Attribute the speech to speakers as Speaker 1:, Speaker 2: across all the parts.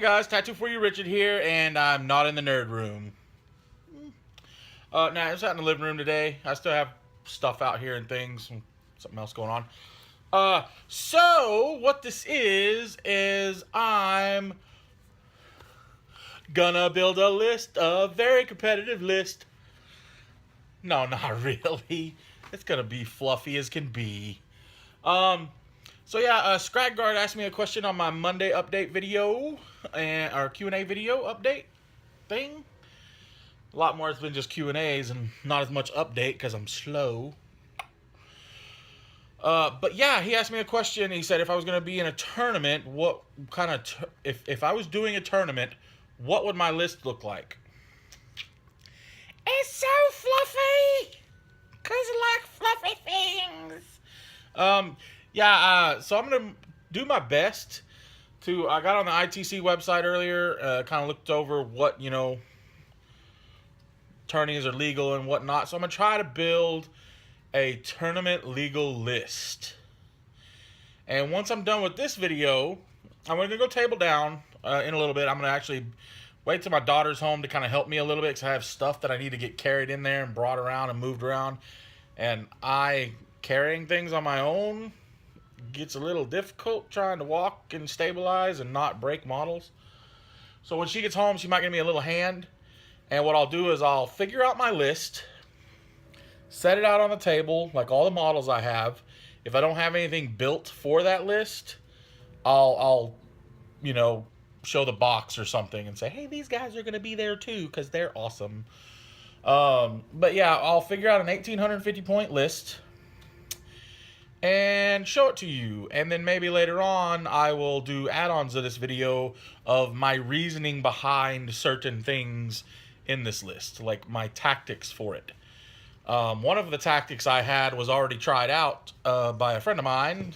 Speaker 1: guys, Tattoo for You Richard here, and I'm not in the nerd room. Nah, I was out in the living room today. I still have stuff out here and things, and something else going on. So what this is I'm gonna build a list, a very competitive list. No, not really. It's gonna be fluffy as can be. So yeah, Scrag Guard asked me a question on my Monday update video, and our Q&A video update thing. A lot more has been just Q&As and not as much update because I'm slow. But yeah, he asked me a question. He said if I was going to be in a tournament, what kind of... if I was doing a tournament, what would my list look like? It's so fluffy! Because I like fluffy things. So I'm going to do my best to... I got on the ITC website earlier, kind of looked over what, tourneys are legal and whatnot. So I'm going to try to build a tournament legal list. And once I'm done with this video, I'm going to go table down in a little bit. I'm going to actually wait till my daughter's home to kind of help me a little bit because I have stuff that I need to get carried in there and brought around and moved around. And carrying things on my own gets a little difficult trying to walk and stabilize and not break models. So when she gets home, she might give me a little hand. And what I'll do is I'll figure out my list, set it out on the table, like all the models I have. If I don't have anything built for that list, I'll show the box or something and say, hey, these guys are going to be there too because they're awesome. But yeah, I'll figure out an 1,850 point list and show it to you. And then maybe later on, I will do add-ons to this video of my reasoning behind certain things in this list, like my tactics for it. One of the tactics I had was already tried out by a friend of mine,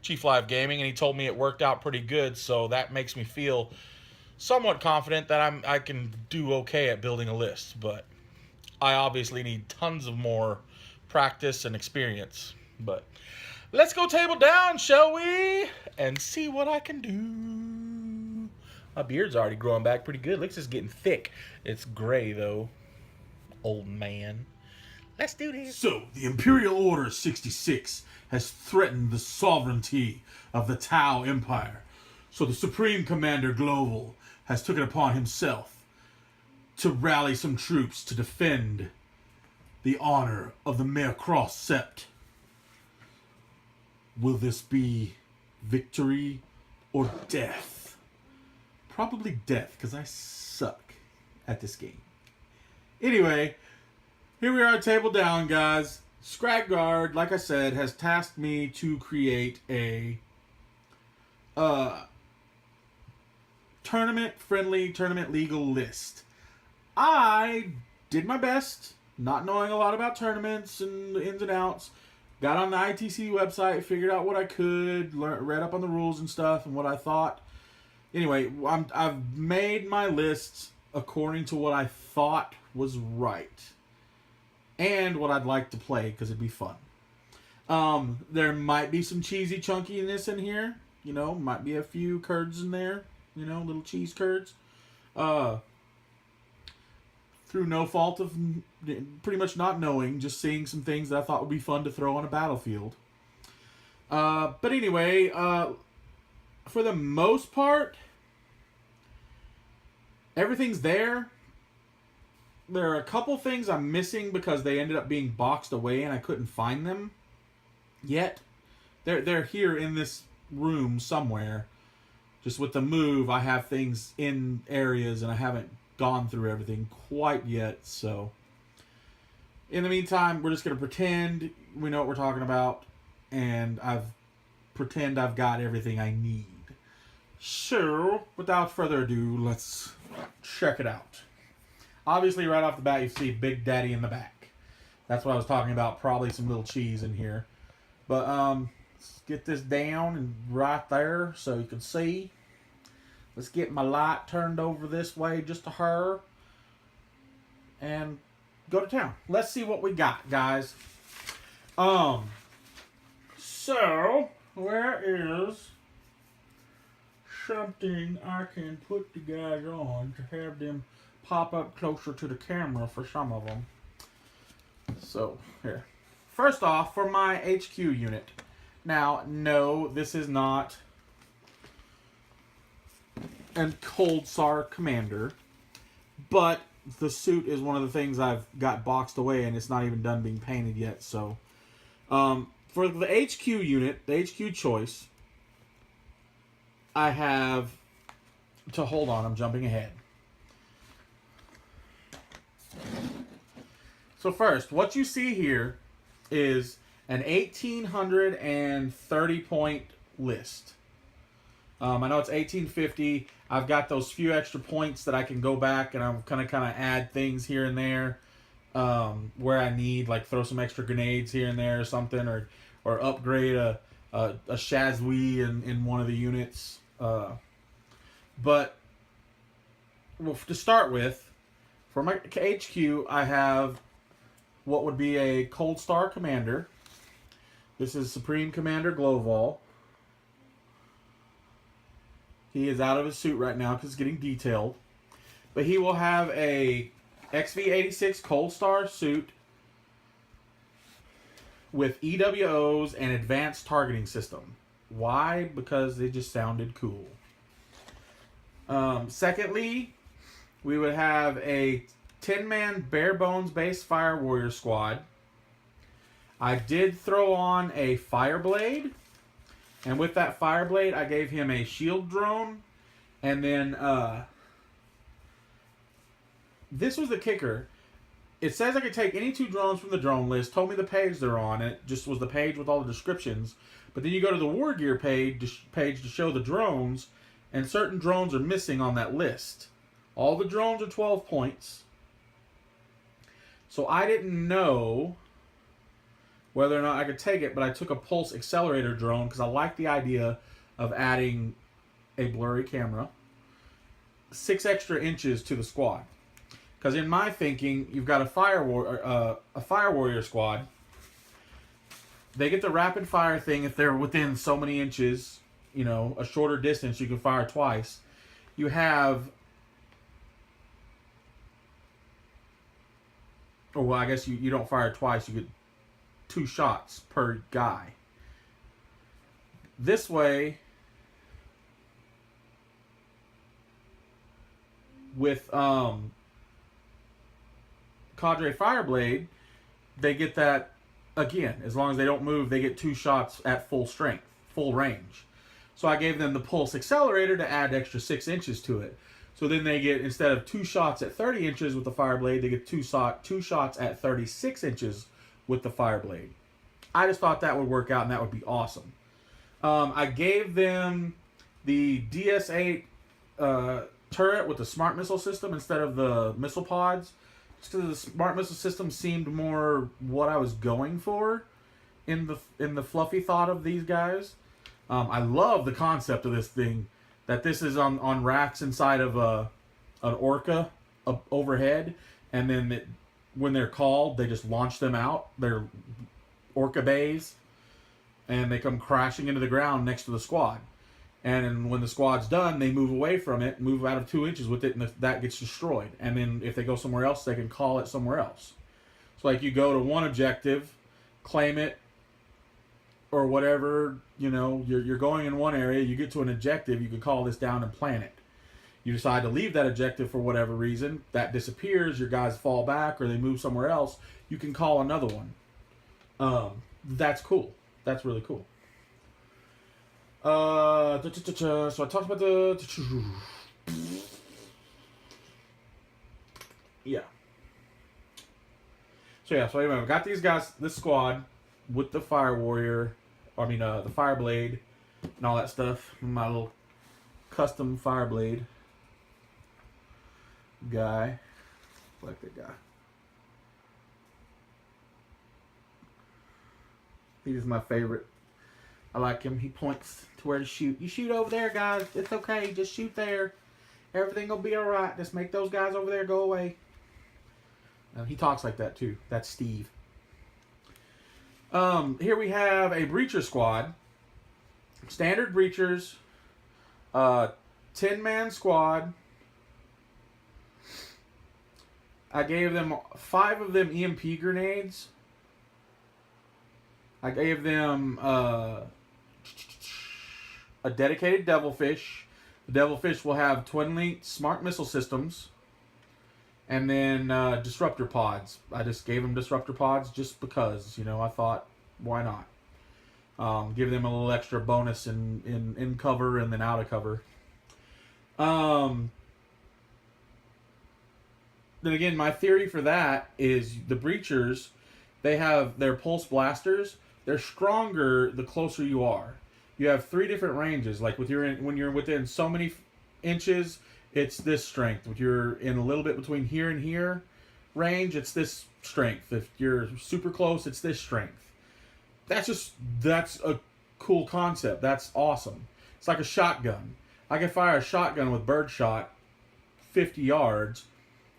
Speaker 1: Chief Live Gaming, and he told me it worked out pretty good, so that makes me feel somewhat confident that I can do okay at building a list, but I obviously need tons of more practice and experience. But let's go table down, shall we? And see what I can do. My beard's already growing back pretty good. Looks just getting thick. It's gray, though. Old man. Let's do this.
Speaker 2: So, the Imperial Order 66 has threatened the sovereignty of the Tau Empire. So the Supreme Commander Global has taken upon himself to rally some troops to defend the honor of the Mare Cross Sept. Will this be victory or death? Probably death, because I suck at this game. Anyway, here we are, table down, guys. Scrag Guard, like I said, has tasked me to create a tournament-friendly, tournament-legal list. I did my best, not knowing a lot about tournaments and the ins and outs. Got on the ITC website, figured out what I could, read up on the rules and stuff and what I thought. Anyway, I've made my lists according to what I thought was right. And what I'd like to play, because it'd be fun. There might be some cheesy chunkiness in here. Might be a few curds in there. Little cheese curds. Through no fault of pretty much not knowing, just seeing some things that I thought would be fun to throw on a battlefield. But anyway, for the most part, everything's there. There are a couple things I'm missing because they ended up being boxed away and I couldn't find them yet. They're here in this room somewhere. Just with the move, I have things in areas and I haven't gone through everything quite yet. So, in the meantime, we're just going to pretend we know what we're talking about and pretend I've got everything I need. So, without further ado, let's check it out. Obviously, right off the bat, you see Big Daddy in the back. That's what I was talking about. Probably some little cheese in here. But, let's get this down and right there so you can see. Let's get my light turned over this way just to her. And go to town. Let's see what we got, guys. So, where is something I can put the guys on to have them pop up closer to the camera for some of them. So, here. First off, for my HQ unit. Now, no, this is not a Cold SAR commander, but the suit is one of the things I've got boxed away, and it's not even done being painted yet. So, for the HQ unit, the HQ choice, I have to hold on. I'm jumping ahead. So first, what you see here is an 1,830 point list. I know it's 1850. I've got those few extra points that I can go back and I'm kind of add things here and there where I need, like throw some extra grenades here and there or something, or upgrade a Shazwee in one of the units. But well, to start with, for my HQ, I have what would be a Cold Star Commander. This is Supreme Commander Glowval. He is out of his suit right now because it's getting detailed. But he will have a XV-86 Cold Star suit with EWOs and advanced targeting system. Why? Because they just sounded cool. Secondly, we would have a 10-man bare bones base fire warrior squad. I did throw on a Fireblade, and with that Fireblade, I gave him a shield drone, and then this was the kicker. It says I could take any 2 drones from the drone list, told me the page they're on, and it just was the page with all the descriptions. But then you go to the War Gear page to show the drones, and certain drones are missing on that list. All the drones are 12 points. So I didn't know whether or not I could take it, but I took a Pulse Accelerator drone because I like the idea of adding a blurry camera. 6 extra inches to the squad. Because in my thinking, you've got a Fire Warrior squad. They get the rapid fire thing if they're within so many inches, you know, a shorter distance, you can fire twice. You have, or well, I guess you don't fire twice, you get 2 shots per guy. This way, with Cadre Fireblade, they get that again. As long as they don't move, they get 2 shots at full strength, full range. So I gave them the Pulse Accelerator to add extra 6 inches to it. So then they get, instead of 2 shots at 30 inches with the Fireblade, they get 2 shots at 36 inches with the Fireblade. I just thought that would work out and that would be awesome. I gave them the DS-8 turret with the smart missile system instead of the missile pods. Just because the smart missile system seemed more what I was going for in the fluffy thought of these guys. I love the concept of this thing, that this is on racks inside of an Orca overhead, and then when they're called, they just launch them out. They're Orca bays, and they come crashing into the ground next to the squad. And when the squad's done, they move away from it, move out of 2 inches with it, and that gets destroyed. And then if they go somewhere else, they can call it somewhere else. So like you go to one objective, claim it, or whatever, you know, you're going in one area, you get to an objective, you can call this down and plant it. You decide to leave that objective for whatever reason, that disappears, your guys fall back, or they move somewhere else, you can call another one. That's cool. That's really cool. So I talked about the... Yeah. So anyway, I've got these guys, this squad, with the Fire Warrior, the Fireblade, and all that stuff. My little custom Fireblade guy. I like that guy. He's my favorite. I like him. He points to where to shoot. You shoot over there, guys. It's okay. Just shoot there. Everything will be alright. Just make those guys over there go away. He talks like that too. That's Steve. Here we have a Breacher squad. Standard Breachers. 10-man squad. I gave them 5 of them EMP grenades. I gave them a dedicated devilfish. The devilfish will have twin-link smart missile systems. And then disruptor pods. I just gave them disruptor pods just because, I thought, why not? Give them a little extra bonus in cover and then out of cover. Then again, my theory for that is the breachers, they have their pulse blasters. They're stronger the closer you are. You have 3 different ranges. Like when you're within so many inches, it's this strength. If you're in a little bit between here and here range, it's this strength. If you're super close, it's this strength. That's a cool concept. That's awesome. It's like a shotgun. I can fire a shotgun with birdshot 50 yards,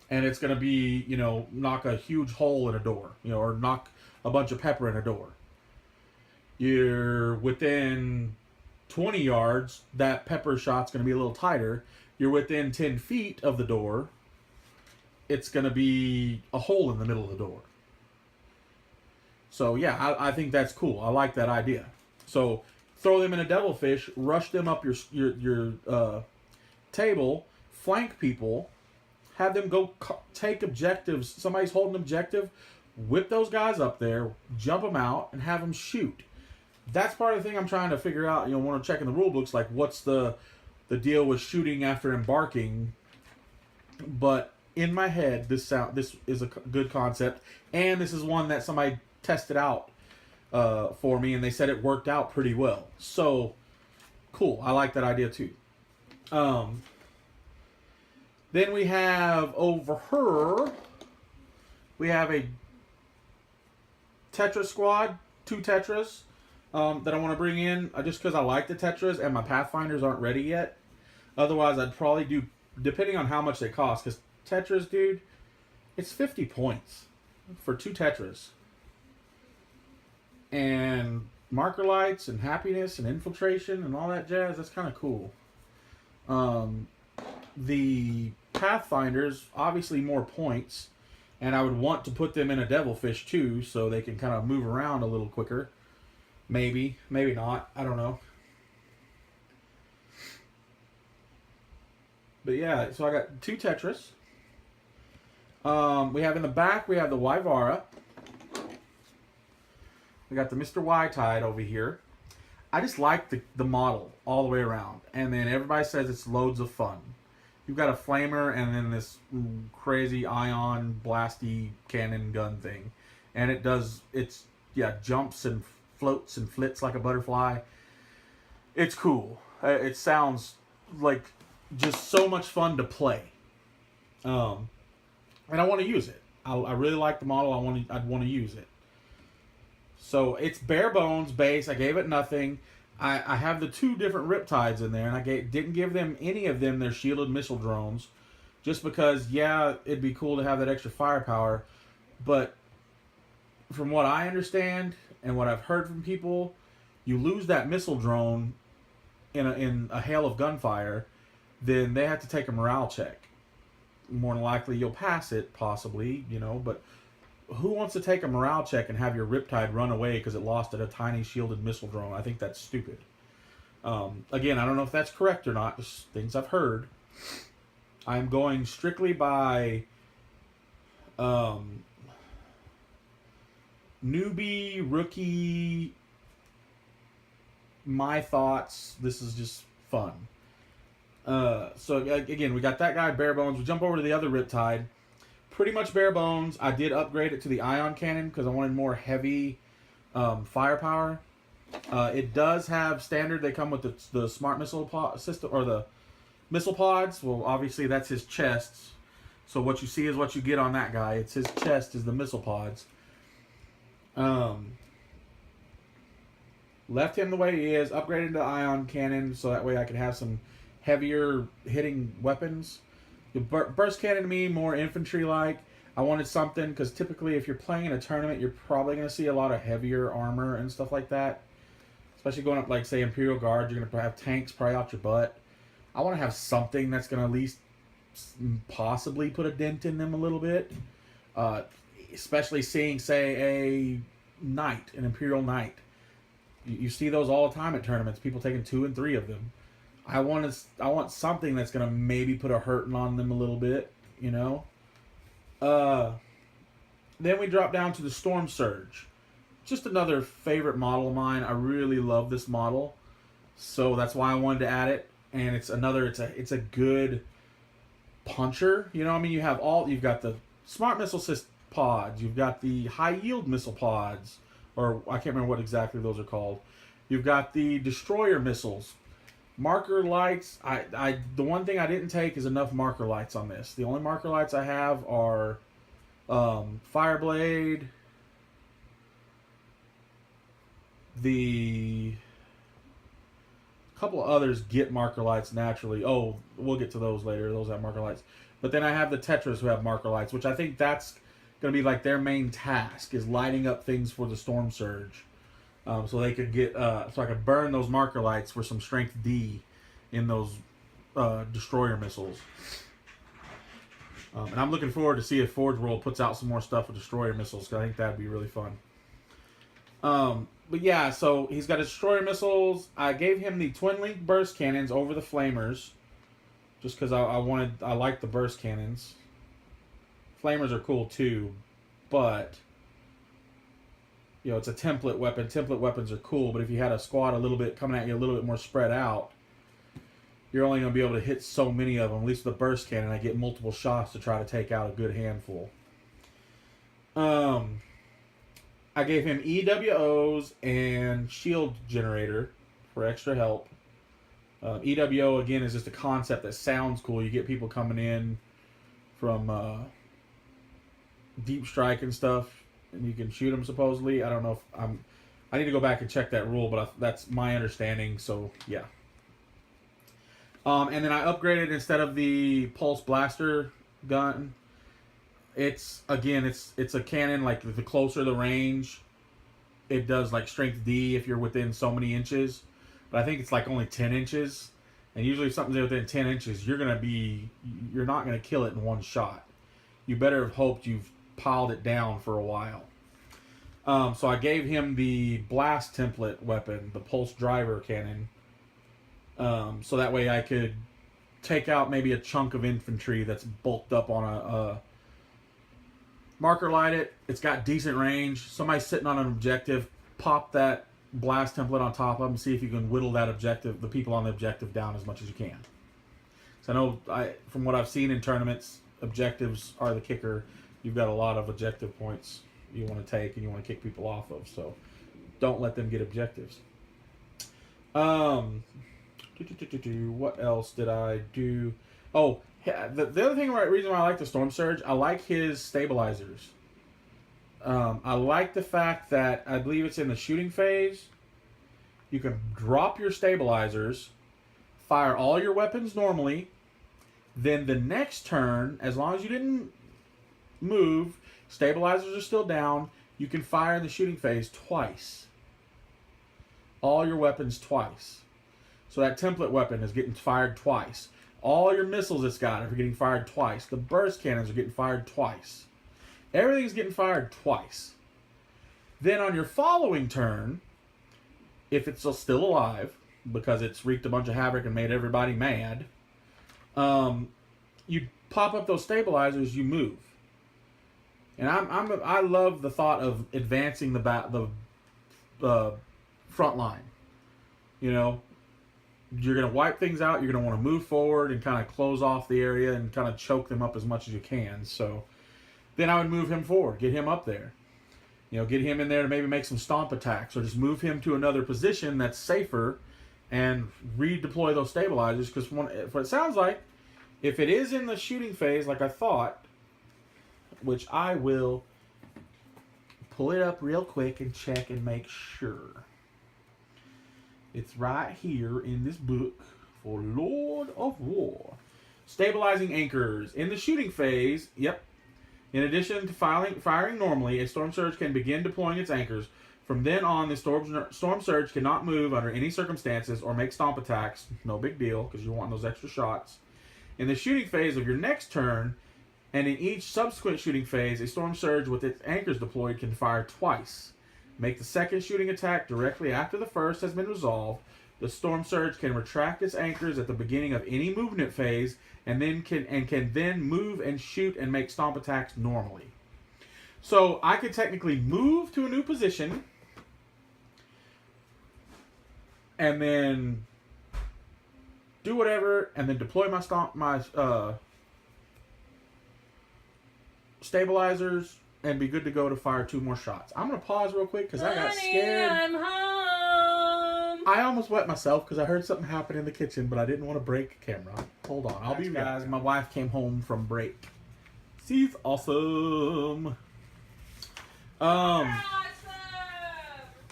Speaker 2: and it's going to be, knock a huge hole in a door, or knock a bunch of pepper in a door. You're within 20 yards, that pepper shot's going to be a little tighter. You're within 10 feet of the door, it's going to be a hole in the middle of the door. So, yeah, I think that's cool. I like that idea. So, throw them in a devilfish, rush them up your table, flank people, have them go take objectives. Somebody's holding an objective, whip those guys up there, jump them out, and have them shoot. That's part of the thing I'm trying to figure out. When I'm checking the rule books, like what's the deal with shooting after embarking. But in my head, this is a good concept, and this is one that somebody tested out for me, and they said it worked out pretty well. So cool. I like that idea too. Then we have over her, we have a Tetra squad, 2 Tetras that I want to bring in just because I like the Tetras and my Pathfinders aren't ready yet. Otherwise, I'd probably do, depending on how much they cost, because Tetras, dude, it's 50 points for 2 Tetras. And marker lights and happiness and infiltration and all that jazz, that's kind of cool. The Pathfinders, obviously more points, and I would want to put them in a devilfish too, so they can kind of move around a little quicker. Maybe not. I don't know. But yeah, so I got 2 Tetras. We have in the back, we have the Wyvara. We got the Mr. Y-Tide over here. I just like the model all the way around. And then everybody says it's loads of fun. You've got a flamer and then this crazy ion blasty cannon gun thing. And it's jumps and floats and flits like a butterfly. It's cool. It sounds like just so much fun to play. And I want to use it. I really like the model. I'd want to use it. So it's bare bones base. I gave it nothing. I have the 2 different Riptides in there, and I didn't give them any of them their shielded missile drones, just because it'd be cool to have that extra firepower. But from what I understand and what I've heard from people, you lose that missile drone in a hail of gunfire, then they have to take a morale check. More than likely, you'll pass it, possibly, but who wants to take a morale check and have your Riptide run away because it lost at a tiny shielded missile drone? I think that's stupid. Again, I don't know if that's correct or not. Just things I've heard. I'm going strictly by newbie, rookie, my thoughts. This is just fun. So again, we got that guy, bare bones. We jump over to the other Riptide. Pretty much bare bones. I did upgrade it to the ion cannon because I wanted more heavy firepower. It does have standard. They come with the smart missile pod system, or the missile pods. Well, obviously that's his chest. So what you see is what you get on that guy. It's his chest is the missile pods. Left him the way he is. Upgraded the ion cannon so that way I can have some heavier hitting weapons. The burst cannon to me, more infantry-like. I wanted something, because typically if you're playing in a tournament, you're probably going to see a lot of heavier armor and stuff like that. Especially going up, like, say, Imperial Guard, you're going to have tanks probably out your butt. I want to have something that's going to at least possibly put a dent in them a little bit. Especially seeing, say, an Imperial Knight. You see those all the time at tournaments. People taking 2 and 3 of them. I want something that's gonna maybe put a hurting on them a little bit, you know. Then we drop down to the Storm Surge. Just another favorite model of mine. I really love this model, so that's why I wanted to add it. And it's a good puncher. You know, I mean, you've got the smart missile pods, you've got the high yield missile pods, or I can't remember what exactly those are called. You've got the destroyer missiles. Marker lights, the one thing I didn't take is enough marker lights on this. The only marker lights I have are Fireblade, the couple of others get marker lights naturally. Oh, we'll get to those later. Those have marker lights. But then I have the Tetras who have marker lights, which I think that's going to be like their main task, is lighting up things for the Storm Surge. So they could get, so I could burn those marker lights for some strength D in those destroyer missiles. And I'm looking forward to see if Forge World puts out some more stuff with destroyer missiles, because I think that'd be really fun. But yeah, so he's got his destroyer missiles. I gave him the twin link burst cannons over the flamers, just because I like the burst cannons. Flamers are cool too, but you know, it's a template weapon. Template weapons are cool, but if you had a squad a little bit coming at you a little bit more spread out, you're only going to be able to hit so many of them. At least with the burst cannon, I get multiple shots to try to take out a good handful. I gave him EWOs and shield generator for extra help. EWO, again, is just a concept that sounds cool. You get people coming in from deep strike and stuff, and you can shoot them supposedly. I don't know if I need to go back and check that rule, but that's my understanding. So yeah. And then I upgraded, instead of the pulse blaster gun, it's a cannon. Like the closer the range, it does like strength D if you're within so many inches. But I think it's like only 10 inches. And usually if something's within 10 inches, you're not gonna kill it in one shot. You better have hoped you've piled it down for a while. So I gave him the blast template weapon, the pulse driver cannon. So that way I could take out maybe a chunk of infantry that's bulked up on a marker light it. It's got decent range. Somebody's sitting on an objective, pop that blast template on top of them, see if you can whittle that objective, the people on the objective, down as much as you can. So I know, from what I've seen in tournaments, objectives are the kicker. You've got a lot of objective points you want to take and you want to kick people off of, so don't let them get objectives. What else did I do? Oh, the other thing, reason why I like the Storm Surge, I like his stabilizers. I like the fact that, I believe it's in the shooting phase, you can drop your stabilizers, fire all your weapons normally, then the next turn, as long as you didn't move, stabilizers are still down, you can fire in the shooting phase twice. All your weapons twice. So that template weapon is getting fired twice. All your missiles it's got are getting fired twice. The burst cannons are getting fired twice. Everything's getting fired twice. Then on your following turn, if it's still alive, because it's wreaked a bunch of havoc and made everybody mad, you pop up those stabilizers, you move. And I love the thought of advancing the front line. You know, you're going to wipe things out. You're going to want to move forward and kind of close off the area and kind of choke them up as much as you can. So then I would move him forward, get him up there. You know, get him in there to maybe make some stomp attacks, or just move him to another position that's safer and redeploy those stabilizers. Because what it sounds like, if it is in the shooting phase like I thought, which I will pull it up real quick and check and make sure. It's right here in this book for Lord of War. Stabilizing anchors. In the shooting phase, yep. In addition to firing normally, a Storm Surge can begin deploying its anchors. From then on, the Storm Surge cannot move under any circumstances or make stomp attacks. No big deal, because you want those extra shots. In the shooting phase of your next turn, and in each subsequent shooting phase, a Storm Surge with its anchors deployed can fire twice. Make the second shooting attack directly after the first has been resolved. The Storm Surge can retract its anchors at the beginning of any movement phase, and can then move and shoot and make stomp attacks normally. So I could technically move to a new position, and then do whatever, and then deploy my stabilizers, and be good to go to fire 2 more shots. I'm gonna pause real quick because I got scared.
Speaker 3: I'm home.
Speaker 2: I almost wet myself because I heard something happen in the kitchen, but I didn't want to break the camera. Hold on, I'll be right back. Guys, my wife came home from break. She's awesome.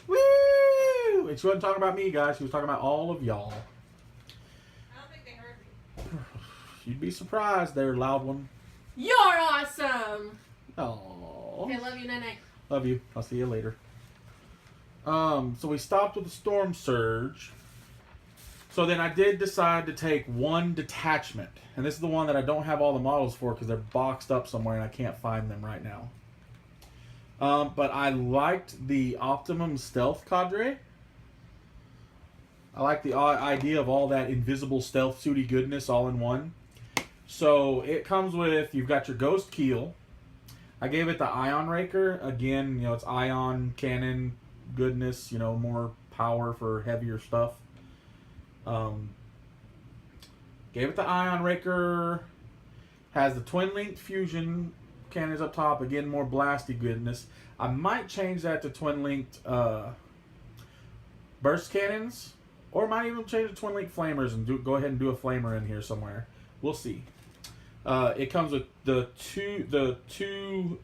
Speaker 2: Woo! And she wasn't talking about me, guys. She was talking about all of y'all.
Speaker 3: I don't think they heard me.
Speaker 2: You'd be surprised. They're a loud one.
Speaker 3: You're awesome.
Speaker 2: Oh.
Speaker 3: Okay, love you, Nene.
Speaker 2: Love you. I'll see you later. So we stopped with the Storm Surge. So then I did decide to take one detachment. And this is the one that I don't have all the models for because they're boxed up somewhere and I can't find them right now. But I liked the Optimum Stealth Cadre. I like the idea of all that invisible stealth suity goodness all in one. So it comes with, you've got your Ghost Keel. I gave it the Ion Raker. Again, you know, it's ion cannon goodness, you know, more power for heavier stuff. Gave it the Ion Raker. Has the twin linked fusion cannons up top. Again, more blasty goodness. I might change that to twin linked burst cannons, or might even change to twin linked flamers and go ahead and do a flamer in here somewhere. We'll see. It comes with the two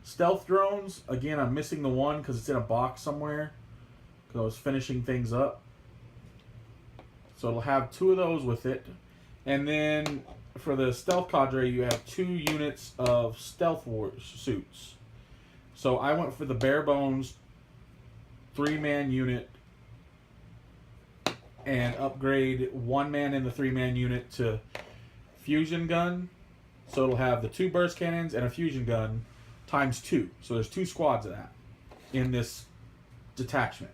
Speaker 2: stealth drones. Again, I'm missing the one because it's in a box somewhere because I was finishing things up. So it'll have 2 of those with it. And then for the stealth cadre, you have 2 units of stealth suits. So I went for the bare bones 3-man unit and upgrade 1 man in the 3-man unit to fusion gun. So it'll have the 2 burst cannons and a fusion gun times 2. So there's 2 squads of that in this detachment.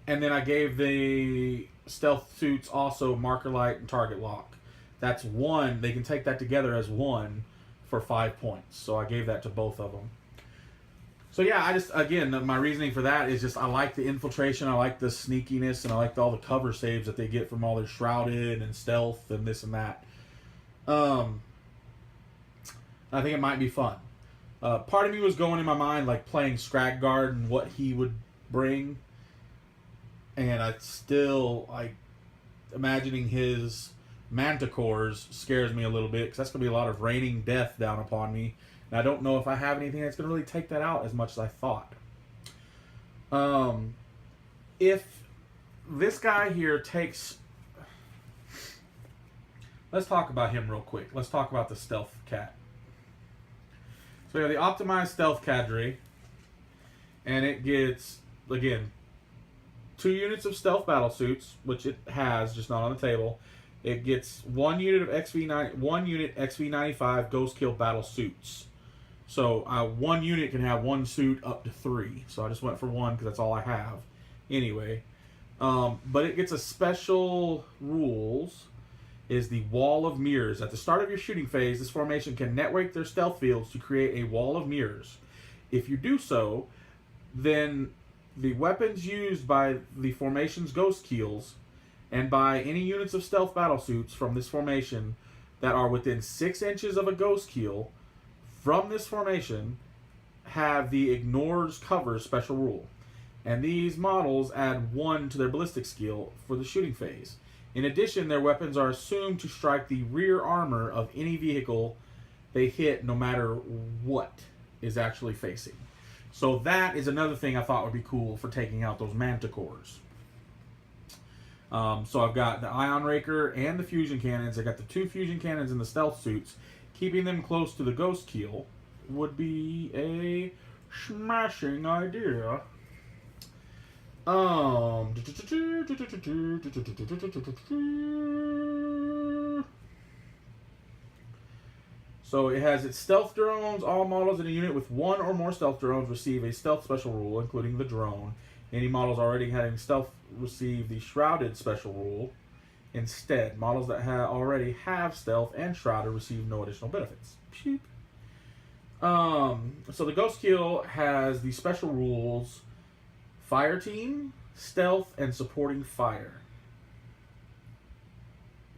Speaker 2: And then I gave the stealth suits also marker light and target lock. That's 1. They can take that together as 1 for 5 points. So I gave that to both of them. So yeah, I just, again, my reasoning for that is just I like the infiltration, I like the sneakiness, and I like all the cover saves that they get from all their shrouded and stealth and this and that. I think it might be fun. Part of me was going in my mind like playing Scrag Guard and what he would bring. And I still, like, imagining his manticores scares me a little bit because that's going to be a lot of raining death down upon me. And I don't know if I have anything that's going to really take that out as much as I thought. If this guy here takes... Let's talk about him real quick. Let's talk about the Stealth Cat. So we have the optimized Stealth Cadre. And it gets, again, 2 units of stealth battle suits, which it has, just not on the table. It gets 1 unit of one unit XV95 Ghost Kill battle suits. So 1 unit can have 1 suit up to 3. So I just went for 1 because that's all I have. Anyway, but it gets a special rules. Is the Wall of Mirrors. At the start of your shooting phase, this formation can network their stealth fields to create a wall of mirrors. If you do so, then the weapons used by the formation's Ghost Keels and by any units of stealth battlesuits from this formation that are within 6 inches of a Ghost Keel from this formation have the Ignores Cover special rule. And these models add 1 to their ballistic skill for the shooting phase. In addition, their weapons are assumed to strike the rear armor of any vehicle they hit no matter what is actually facing. So that is another thing I thought would be cool for taking out those manticores. So I've got the Ion Raker and the Fusion Cannons. I got the 2 Fusion Cannons in the stealth suits. Keeping them close to the Ghost Keel would be a Smashing idea. So it has its stealth drones. All models in a unit with one or more stealth drones receive a stealth special rule, including the drone. Any models already having stealth receive the shrouded special rule. Instead, models that already have stealth and shrouded receive no additional benefits. Pew. So the Ghost Kill has the special rules: Fire Team, Stealth, and Supporting Fire.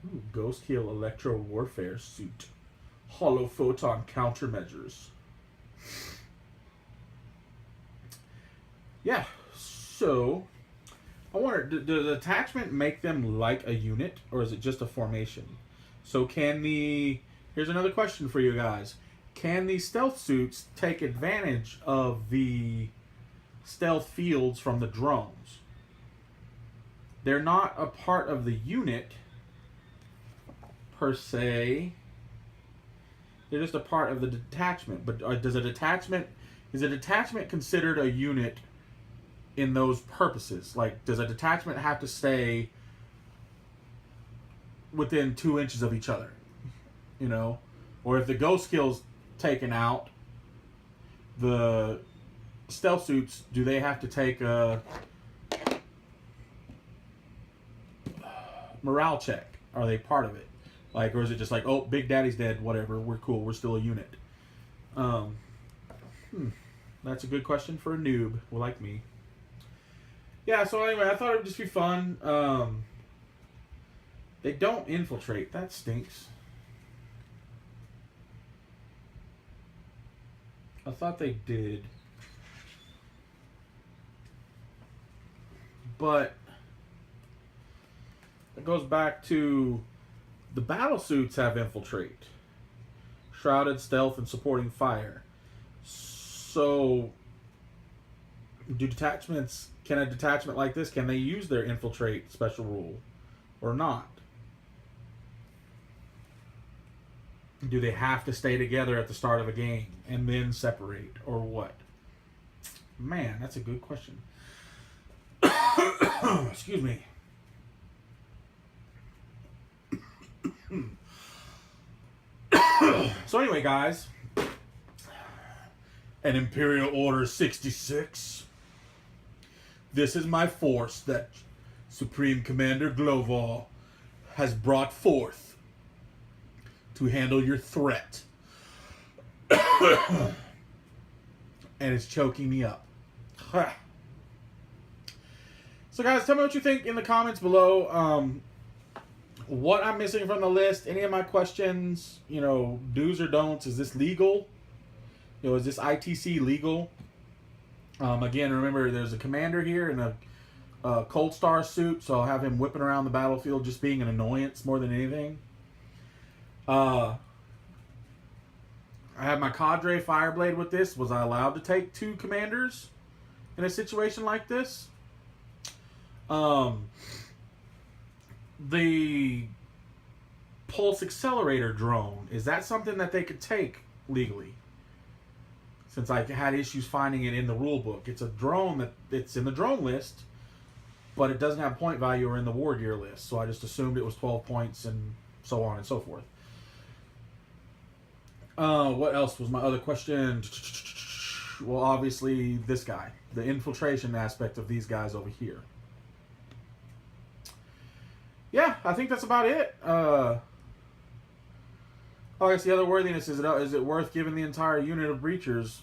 Speaker 2: Ooh, Ghost Kill Electro Warfare Suit. Hollow Photon Countermeasures. Yeah, so I wonder, does attachment make them like a unit, or is it just a formation? So here's another question for you guys. Can the stealth suits take advantage of the stealth fields from the drones? They're not a part of the unit, per se. They're just a part of the detachment. But is a detachment considered a unit in those purposes? Like, does a detachment have to stay within 2 inches of each other? You know? Or if the ghost kill's taken out, the stealth suits, do they have to take a morale check? Are they part of it? Like, or is it just like, oh, Big Daddy's dead, whatever, we're cool, we're still a unit? That's a good question for a noob like me. Yeah, so anyway, I thought it would just be fun. They don't infiltrate. That stinks. I thought they did. But it goes back to the battle suits have infiltrate. Shrouded, stealth, and supporting fire. So can a detachment like this, can they use their infiltrate special rule or not? Do they have to stay together at the start of a game and then separate, or what? Man, that's a good question. Excuse me. So anyway, guys, an Imperial Order 66. This is my force that Supreme Commander Gloval has brought forth to handle your threat. And it's choking me up. So guys, tell me what you think in the comments below. What I'm missing from the list, any of my questions, do's or don'ts. Is this legal? Is this ITC legal? Again, remember, there's a commander here in a Cold Star suit, so I'll have him whipping around the battlefield just being an annoyance more than anything. I have my Cadre Fireblade with this. Was I allowed to take 2 commanders in a situation like this? The Pulse Accelerator drone, is that something that they could take legally? Since I had issues finding it in the rule book. It's a drone it's in the drone list, but it doesn't have point value or in the war gear list. So I just assumed it was 12 points and so on and so forth. What else was my other question? Well, obviously this guy. The infiltration aspect of these guys over here. Yeah, I think that's about it. I guess the other worthiness is it worth giving the entire unit of breachers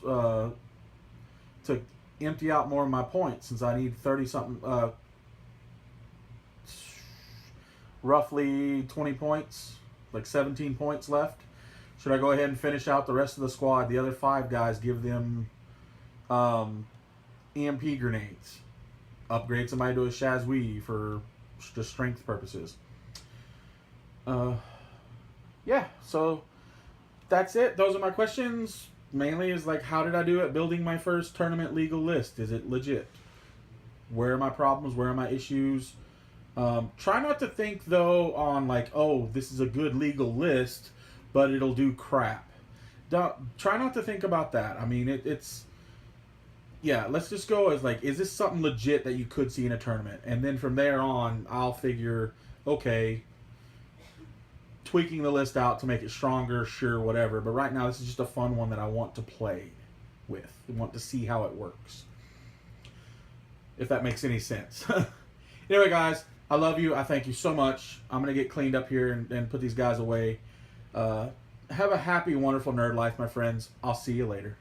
Speaker 2: to empty out more of my points, since I need 30-something, roughly 20 points, like 17 points left. Should I go ahead and finish out the rest of the squad? The other 5 guys, give them EMP grenades. Upgrade somebody to a Shazwee for just strength purposes. Yeah, so that's it. Those are my questions. Mainly is like, how did I do at building my first tournament legal list? Is it legit? Where are my problems? Where are my issues? Try not to think, though, on like, oh, this is a good legal list, but it'll do crap. Try not to think about that. I mean, yeah, let's just go as like, is this something legit that you could see in a tournament? And then from there on, I'll figure, okay, tweaking the list out to make it stronger, sure, whatever. But right now, this is just a fun one that I want to play with. I want to see how it works. If that makes any sense. Anyway, guys, I love you. I thank you so much. I'm going to get cleaned up here and put these guys away. Have a happy, wonderful nerd life, my friends. I'll see you later.